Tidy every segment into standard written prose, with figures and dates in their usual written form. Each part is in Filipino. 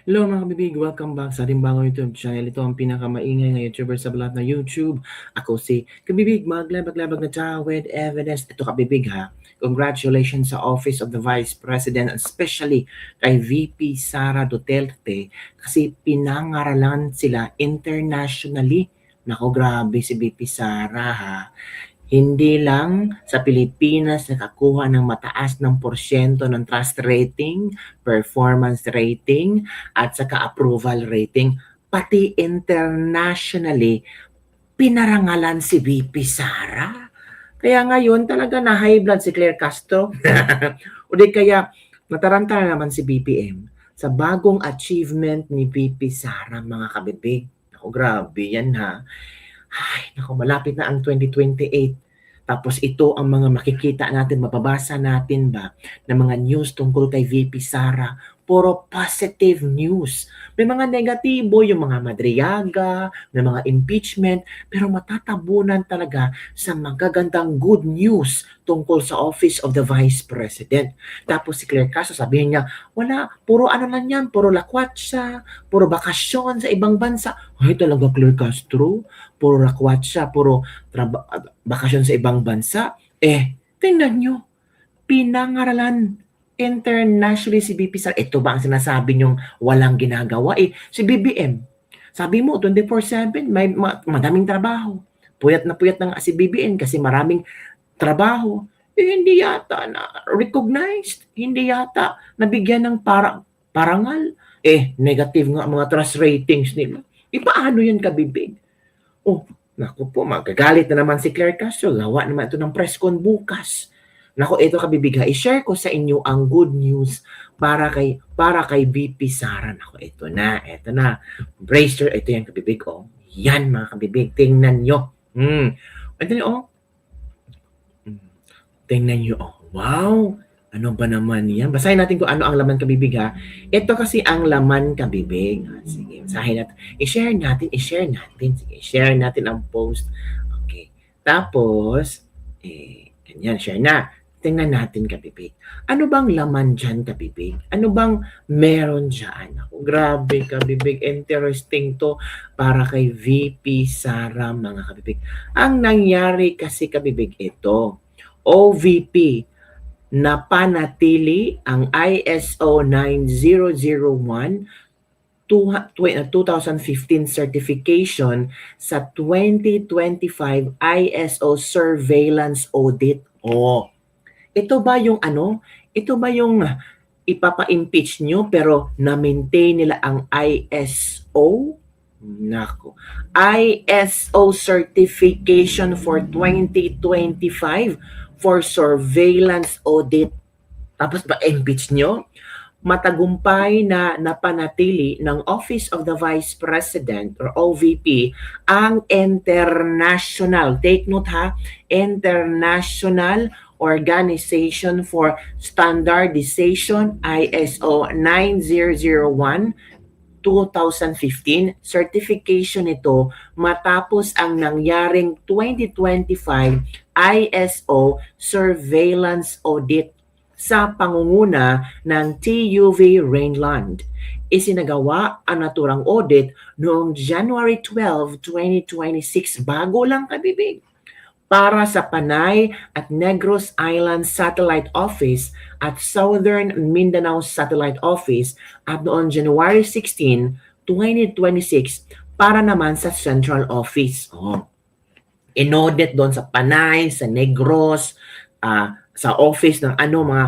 Hello mga kabibig, welcome back sa ating bagong YouTube channel. Ito ang pinakamaingay na YouTuber sa lahat ng YouTube. Ako si Kabibig, maglabag-labag na tao with evidence. Ito kabibig ha, congratulations sa Office of the Vice President, especially kay VP Sara Duterte kasi pinangaralan sila internationally. Nako, grabe si VP Sara ha. Hindi lang sa Pilipinas nakakuha ng mataas ng porsyento ng trust rating, performance rating, at saka approval rating, pati internationally, pinarangalan si VP Sara. Kaya ngayon talaga na high blood si Claire Castro. O di kaya nataranta na naman si BPM sa bagong achievement ni VP Sara, mga kabibig. Ako, grabe yan ha. Ay, naku, malapit na ang 2028. Tapos ito ang mga makikita natin, mababasa natin ba, na mga news tungkol kay VP Sara. Puro positive news. May mga negatibo, yung mga madriyaga, may mga impeachment, pero matatabunan talaga sa magagandang good news tungkol sa Office of the Vice President. Tapos si Claire Castro, sabihin niya, wala, puro ano lang yan, puro lakwatsa, puro bakasyon sa ibang bansa. Ay, talaga Claire Castro? Puro lakwatsa, puro bakasyon sa ibang bansa. Tingnan nyo, pinangaralan internationally si BP Sara. Ito ba ang sinasabi nyong walang ginagawa? Si BBM, sabi mo 24/7, may madaming trabaho. Puyat na nga si BBM kasi maraming trabaho. Hindi yata na recognized, hindi yata nabigyan ng parangal. Negative nga mga trust ratings nila. Paano yan kabibig? Naku po, magagalit na naman si Claire Castro. Gawa naman ito ng press con bukas. Naku, ito kabibig ha. I-share ko sa inyo ang good news para kay VP Sara. Naku, ito na. Brace your, ito yan kabibig oh. Yan mga kabibig, tingnan nyo. Ito nyo oh. Tingnan nyo oh. Wow! Ano ba naman yan? Basahin natin kung ano ang laman kabibig ha. Ito kasi ang laman kabibig. Sige, basahin natin. I-share natin. Sige, i-share natin ang post. Okay. Tapos, ganyan, share na. Tingnan natin kabibig. Ano bang laman dyan kabibig? Ano bang meron dyan? Ako, grabe kabibig. Interesting to para kay VP Sara mga kabibig. Ang nangyari kasi kabibig ito. OVP, napanatili ang ISO 9001 2015 certification sa 2025 ISO surveillance audit. Ito ba yung ano? Ito ba yung ipapa-impeach nyo pero na-maintain nila ang ISO? Nako. ISO certification for 2025 for surveillance audit. Tapos ba-impeach nyo? Matagumpay na napanatili ng Office of the Vice President or OVP ang international, take note ha, International Organization for Standardization ISO 9001 2015 certification nito matapos ang nangyaring 2025 ISO surveillance audit sa pangunguna ng TUV Rainland. Isinagawa ang naturang audit noong January 12, 2026, bago lang kabibig, para sa Panay at Negros Island Satellite Office at Southern Mindanao Satellite Office at noong January 16, 2026 para naman sa Central Office. Inaudit doon sa Panay, sa Negros, sa office ng mga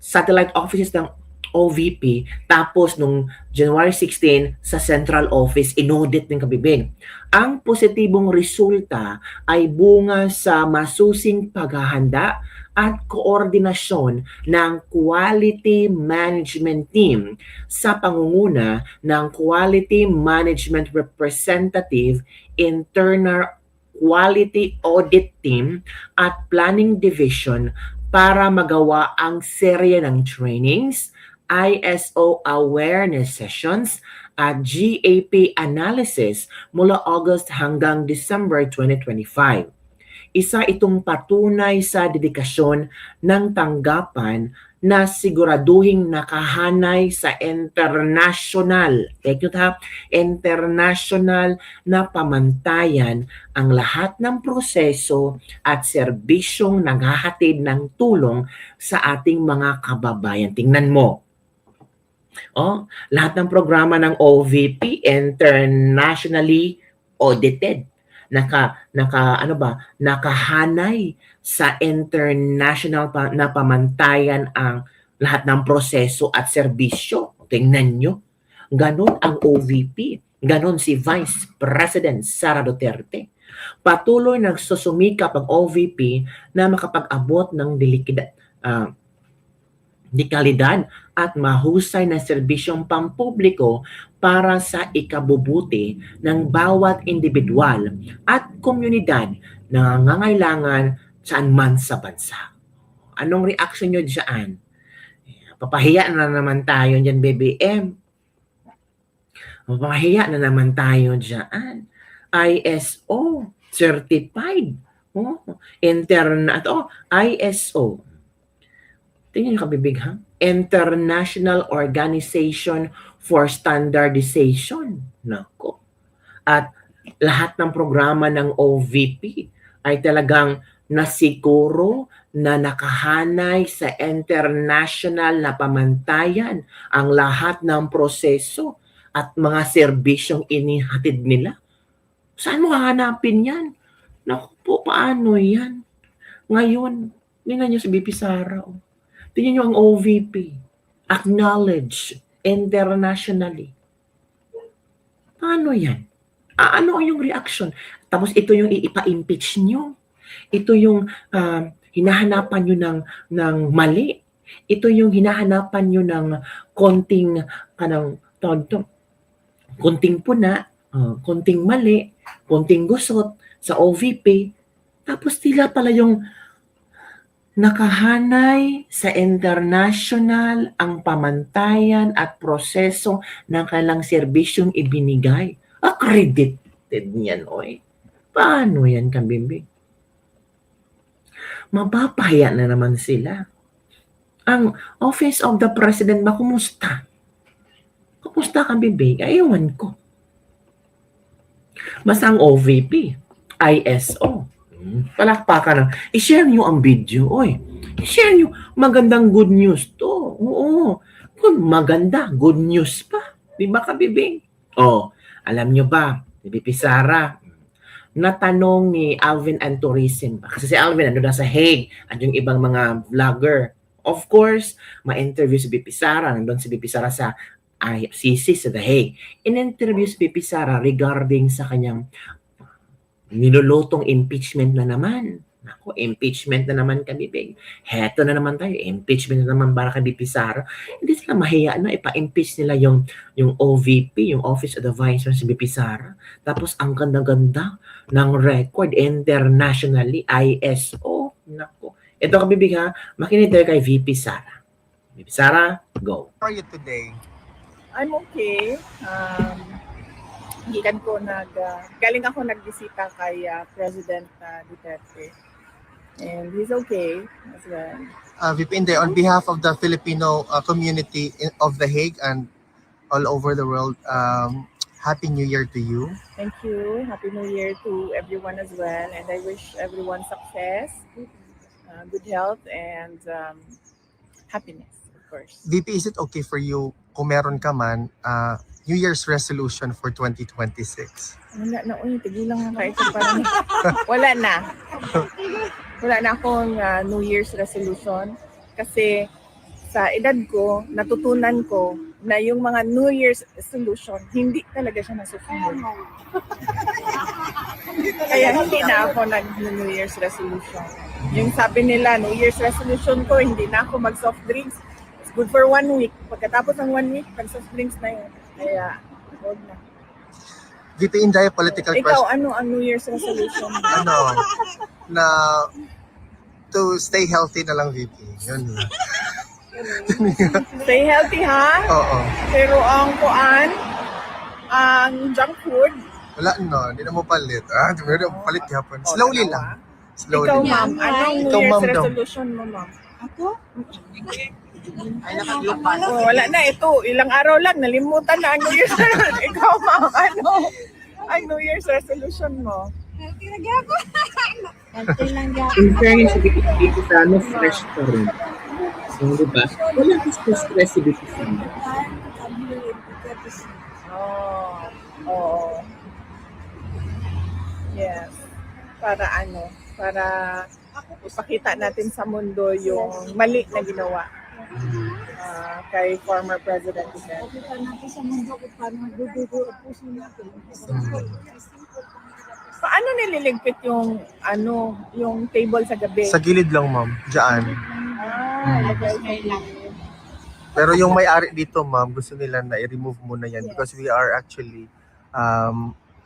satellite offices ng OVP, tapos nung January 16 sa central office, inaudit ng kabibig. Ang positibong resulta ay bunga sa masusing paghahanda at koordinasyon ng quality management team sa pangunguna ng quality management representative, internal quality audit team at planning division para magawa ang serye ng trainings, ISO awareness sessions at GAP analysis mula August hanggang December 2025. Isa itong patunay sa dedikasyon ng tanggapan na siguraduhing nakahanay sa international, take note ha, international na pamantayan ang lahat ng proseso at serbisyong naghahatid ng tulong sa ating mga kababayan. Tingnan mo. Oh, lahat ng programa ng OVP internationally audited. Nakahanay sa international na pamantayan ang lahat ng proseso at serbisyo. Tingnan nyo. Ganon ang OVP. Ganon si Vice President Sara Duterte. Patuloy nagsusumikap ang OVP na makapag-abot ng dekalidad at mahusay na serbisyong pampubliko para sa ikabubuti ng bawat individual at komunidad na nangangailangan saan man sa bansa. Anong reaction nyo dyan? Papahiya na naman tayo dyan, BBM. Papahiya na naman tayo dyan. ISO certified. ISO. Tingnan nyo kabibig ha? International Organization for Standardization. Nako. At lahat ng programa ng OVP ay talagang nasiguro na nakahanay sa international na pamantayan ang lahat ng proseso at mga serbisyong inihatid nila. Saan mo hahanapin yan? Naku po, paano yan? Ngayon, tingnan nyo si BP Sara. Tingnan nyo ang OVP. Acknowledge internationally. Paano yan? Ano yung reaction? Tapos ito yung ipa-impeach nyo. Ito yung hinahanapan nyo ng mali. Ito yung hinahanapan nyo ng konting konting puna, konting mali, konting gusot sa OVP. Tapos tila pala yung nakahanay sa international ang pamantayan at proseso ng kailang serbisyong ibinigay. Accredited niyan, oy. Paano yan, Kabimbing? Mapapahiya na naman sila. Ang Office of the President ba, kumusta? Kumusta, Kabimbing? Ewan ko. Basta ang OVP, ISO, palakpakan na. I-share nyo ang video, oy. I-share nyo. Magandang good news to. Oo. Maganda, good news pa. Di ba, Kabibing? Alam nyo ba, ni BP Sara, natanong ni Alvin and Tourism. Kasi si Alvin, ano na sa Hague, at yung ibang mga vlogger. Of course, ma-interview si BP Sara. Nandun si BP Sara sa ICC sa The Hague. In-interview si BP Sara regarding sa kanyang nilulutong impeachment na naman. Ako, impeachment na naman kami, Big. Heto na naman tayo. Impeachment na naman para kay BP Sara. Hindi sila mahiya na ipa-impeach nila yung OVP, yung Office of the Vice President si BP Sara. Tapos ang ganda-ganda ng record internationally, ISO. Nako. Ito kabibig ha, makinig tayo kay VP Sara. VP Sara, go. How are you today? I'm okay. Galing ako nagbisita kay President Duterte. And he's okay as well. VP Inday, on behalf of the Filipino community of The Hague and all over the world, Happy New Year to you. Thank you. Happy New Year to everyone as well. And I wish everyone success, good health, and happiness, of course. VP, is it okay for you kung meron ka man New Year's resolution for 2026? Wala na, tigilan nga kayo. Wala na. Wala na akong New Year's resolution kasi sa edad ko, natutunan ko na yung mga New Year's resolution, hindi talaga siya nasusunod. Kaya hindi na ako nag-New Year's resolution. Yung sabi nila, New Year's resolution ko, hindi na ako mag-soft drinks. It's good for 1 week. Pagkatapos ng 1 week, mag-soft drinks na yun. Kaya, huwag na. VP Inday, political Ikaw, question. ano ang New Year's resolution? Na to stay healthy na lang, VP. Yun lang. Stay healthy, ha? Oo. Pero ang junk food. Wala no, hindi na mo palit. Hindi mo palit yapon. Slowly lang. Slowly. Ikaw, ma'am, anong New Ikaw, Year's ma'am, daw. resolution mo, ma'am? Ako? Oh, wala na ito. Ilang araw lang, nalimutan na ang New Year's resolution. Ikaw, ma'am, ano? Ang New Year's resolution mo? In fairness, dito sa ano, fresh pa rin. So, di ba? Wala stress dito sa ano. Oh, oo. Yes. Para ano? Para ipakita natin sa mundo yung mali na ginawa kay former President Duterte. Pakita natin sa mundo kung paano magdudugo ang puso natin. Paano nililigpit yung ano, yung table sa gabi? Sa gilid lang, ma'am. Diyan. Okay lang. Pero yung may-ari dito, ma'am, gusto nila na i-remove muna yan because we are actually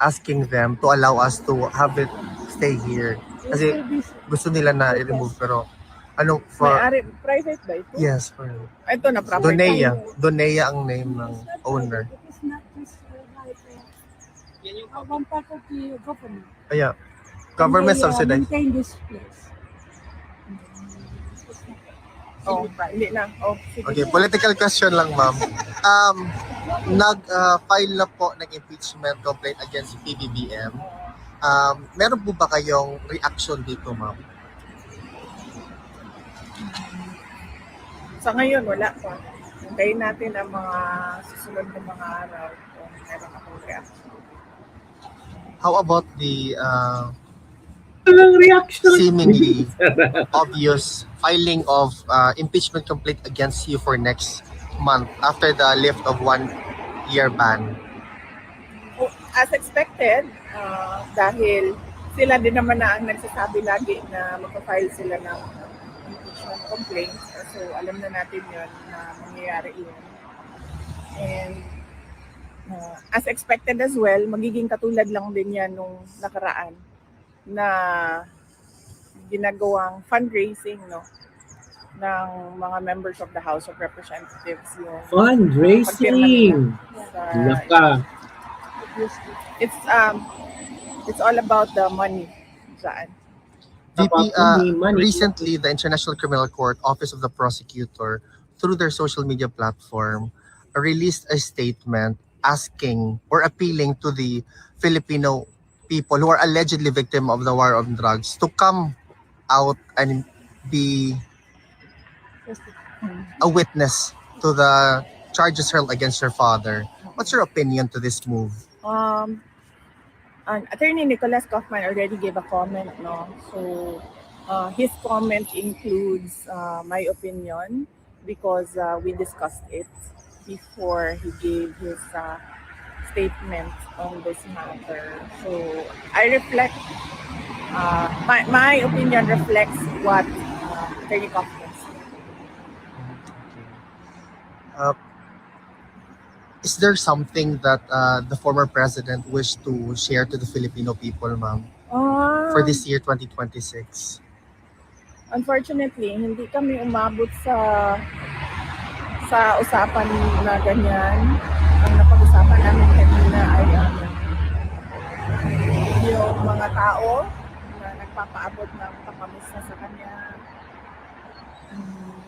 asking them to allow us to have it stay here. Kasi gusto nila na i-remove pero ano for May-ari, private ba ito? yes, for Ito na property. Donea. Donea ang name ng owner. It is not just one part of the government. Kaya government They, subsidized. maintain this place. Oh, hindi na. Oh, sige. Okay, political question lang, ma'am. Nag-file na po ng impeachment complaint against PBBM. Meron po ba kayong reaction dito, ma'am? Sa ngayon, wala pa. Hintayin natin ang mga susunod na mga araw kung meron akong reaction. How about the Walang reaction. seemingly obvious filing of impeachment complaint against you for next month after the lift of 1-year ban? As expected, dahil sila din naman na ang nagsasabi lagi na magpa-file sila ng impeachment complaint. So alam na natin yun na mangyayari yun. And as expected as well, magiging katulad lang din yan nung nakaraan na ginagawang fundraising ng mga members of the House of Representatives yung Fundraising. sa- Laka. it's all about the money saan. VP, Money. recently, the International Criminal Court Office of the Prosecutor, through their social media platform, released a statement asking or appealing to the Filipino people who are allegedly victim of the war on drugs to come out and be a witness to the charges hurled against your father. What's your opinion to this move? Attorney Nicholas Kaufman already gave a comment, no? So his comment includes my opinion because we discussed it before he gave his statement on this matter. So I reflect, my opinion reflects what Attorney Kaufman said. Is there something that the former president wished to share to the Filipino people, ma'am, for this year 2026? Unfortunately, hindi kami umabot sa usapan na ganyan. Ang napag-usapan namin kanina ay yung mga tao na nagpapaabot ng pakamis na sa kanya.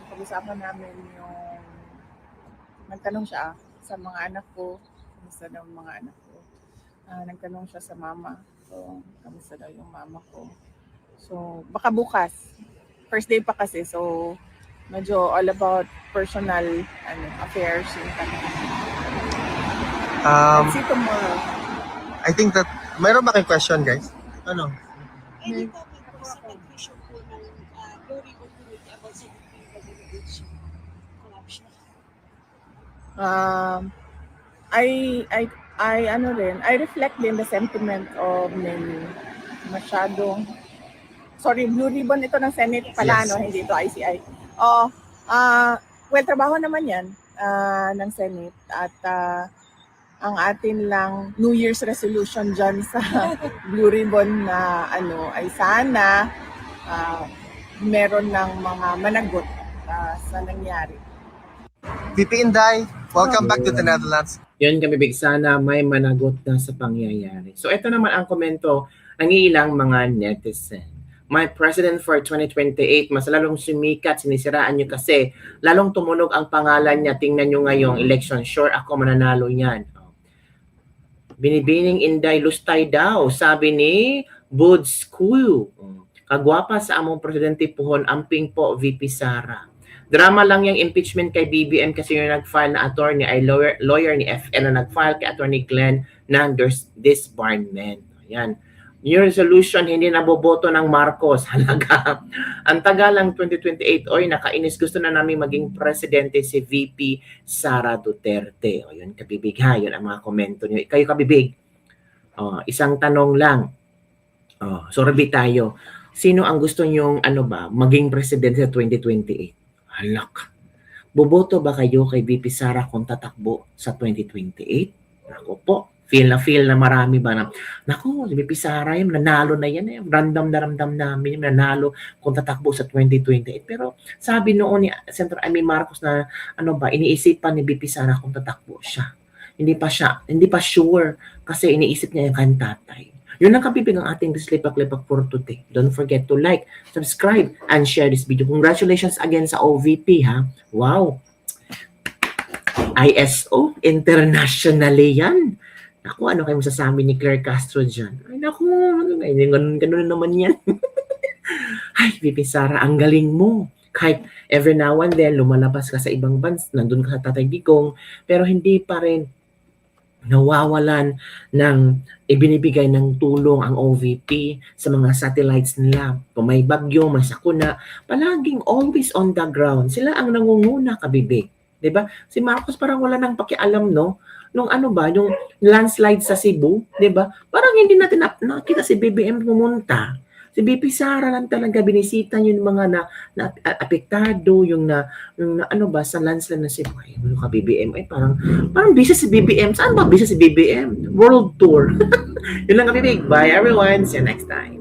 Pag-usapan namin yung nagtanong siya sa mga anak ko, kamusta daw ang mga anak ko. Nagtanong siya sa mama. So, kamusta daw yung mama ko. So, baka bukas. First day pa kasi. So, medyo all about personal affairs yung kanila. Let's see tomorrow. I think that, mayroon ba kayong question, guys? Ano? Any comment po sa pag-issue po ng Blue Ribbon Committee about sa delegation corruption? I reflect din the sentiment of many. Masyadong, sorry, Blue Ribbon ito ng Senate pala, Yes. no? Hindi ito ICI. Well, trabaho naman yan ng Senate at ang atin lang New Year's resolution dyan sa Blue Ribbon na ay sana meron ng mga managot sa nangyari. VP Inday, welcome back to the Netherlands. Yun kami big, sana may managot na sa pangyayari. So ito naman ang komento ng ilang mga netizen. my president for 2028, mas lalong sumikat, sinisiraan nyo kasi lalong tumunog ang pangalan niya. Tingnan nyo ngayong election, sure ako mananalo yan. Binibining Inday Lustay daw, sabi ni Buds Kuyu. Kagwapa sa among presidente puhon, amping po VP Sara. Drama lang yung impeachment kay BBM kasi yung nag-file na attorney ay lawyer ni FN na nag-file kay attorney Glenn ng disbarment. Ayan. New resolution, hindi naboboto ng Marcos. Halaga. Ang tagalang 2028, oy, nakainis. Gusto na namin maging presidente si VP Sara Duterte. O yun, kabibig ha. Yun ang mga komento nyo. Kayo kabibig. Isang tanong lang. Sorbi tayo. Sino ang gusto nyong maging presidente sa 2028? Halak. Boboto ba kayo kay VP Sara kung tatakbo sa 2028? Ako po. Feel na marami ba na, naku, si VP Sara yun, nanalo na yan eh. Random na ramdam namin yung nanalo kung tatakbo sa 2028. Pero sabi noon ni Senator Amy Marcos na, iniisipan ni VP Sara kung tatakbo siya. Hindi pa sure kasi iniisip niya yung kantatay. Yun ang kapipig ang ating Lipak-Lipak for today. Don't forget to like, subscribe, and share this video. Congratulations again sa OVP ha. Wow! ISO, internationally yan. Naku, ano kayo masasabi ni Claire Castro dyan? Ay, naku, ganun naman yan. Ay, VP Sara, ang galing mo. Kahit every now and then, lumalabas ka sa ibang bansa, nandun ka sa Tatay Digong, pero hindi pa rin nawawalan ng ibinibigay ng tulong ang OVP sa mga satellites nila. Kung may bagyo, may sakuna, palaging always on the ground. Sila ang nangunguna, kabibig. 'Di ba? Si Marcos parang wala nang pakialam, no? Nung yung landslide sa Cebu, 'di ba? Parang hindi natin nakita si BBM pumunta. Si VP Sara lang talaga binisita yung mga na apektado, yung sa landslide na Cebu. Ay, ka BBM ay parang busy si BBM. Saan ba busy si BBM? World tour. Yun lang kami. Bye everyone. See you next time.